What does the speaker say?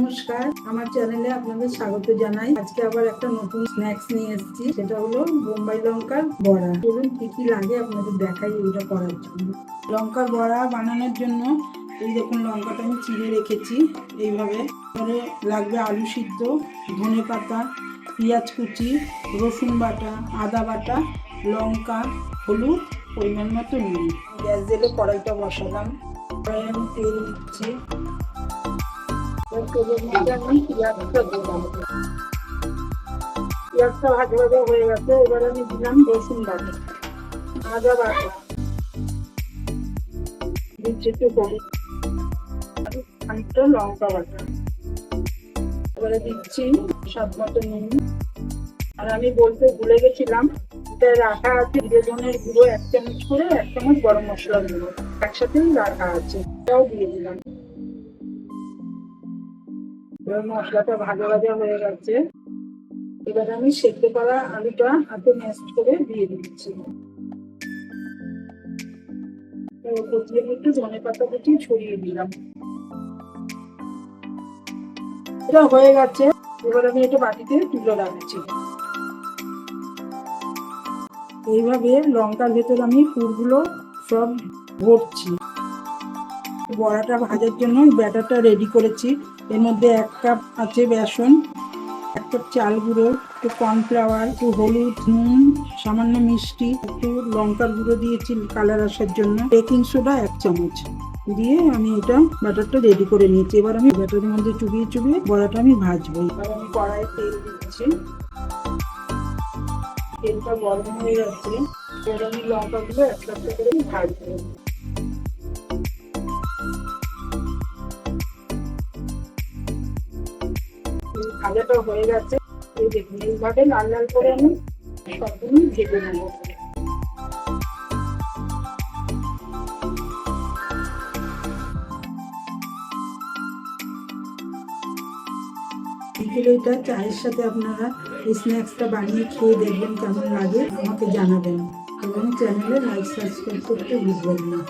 নমস্কার, আমার চ্যানেলে আপনাদের স্বাগত জানাই। আজকে আবার একটা নতুন স্ন্যাক্স নিয়ে এসেছি, সেটা হলো বোম্বাই লঙ্কার বড়া। চলুন কি কি লাগে আপনাদের দেখাই এইটা করার জন্য। লঙ্কার বড়া বানানোর জন্য এই দেখুন লঙ্কাটা আমি চিড়ে রেখেছি এইভাবে। পরে লাগবে আলু সিদ্ধ, ধনে পাতা, পেঁয়াজ কুচি, রসুন বাটা, আদা বাটা, লঙ্কা, হলুদ, পরিমাণ মতো নুন। গ্যাস জেলে কড়াইটা বসালাম, কড়াইয়ে আমি তেল দিচ্ছি। পেঁয়াজটা ভাজা ভাজা হয়ে গেছে, এবার আমি দিলাম রসুন বাটা, আদা বাটা, দিচ্ছি একটু হলুদ, খানিকটা লঙ্কা বাটা, এবারে দিচ্ছি স্বাদ মতো নুন। আর আমি বলতে ভুলে গেছিলাম, এটা রাখা আছে জিরে ধনের গুঁড়ো 1 চামচ করে, 1 চামচ গরম মশলা গুঁড়ো একসাথেই রাখা আছে, এটাও দিয়ে দিলাম। এবার মশলাটা ভাজা ভাজা হয়ে গেছে, এবার আমি সেদ্ধ করা আলুটা হাতে ম্যাশ করে দিয়ে দিচ্ছি। একটু ধনে পাতা কুচি ছড়িয়ে দিলাম। এটা হয়ে গেছে, এবার আমি এটা বাটিতে তুলে রাখছি। এইভাবে লঙ্কার ভেতর আমি পুরগুলো সব ভরছি। বড়াটা ভাজার জন্য ব্যাটারটা রেডি করেছি। এর মধ্যে 1 কাপ আছে বেসন, 1 কাপ চাল গুঁড়ো, একটু কর্নফ্লাওয়ার, একটু হলুদ, নুন, সামান্য মিষ্টি, একটু লঙ্কার গুঁড়ো দিয়েছি কালার আসার জন্য, বেকিং সোডা 1 চামচ দিয়ে আমি এটা ব্যাটারটা রেডি করে নিয়েছি। এবার আমি ব্যাটারের মধ্যে চুবিয়ে চুবিয়ে বড়াটা আমি ভাজবো। এবার আমি কড়াইয়ে তেল দিচ্ছি, তেলটা গরম হয়ে যাচ্ছে, এবার আমি লঙ্কাগুলো একটা একটা করে ভাজবো। ভাজাটা হয়ে গেছে, এই দেখুন এইভাবে লাল লাল করে আমি সবগুলো ভেজে নেব। বিকেলটা চায়ের সাথে আপনারা এই স্ন্যাক্সটা বানিয়ে খেয়ে দেখবেন কেমন লাগে, আমাকে জানাবেন এবং চ্যানেলে লাইক সাবস্ক্রাইব করতে ভুলবেন না।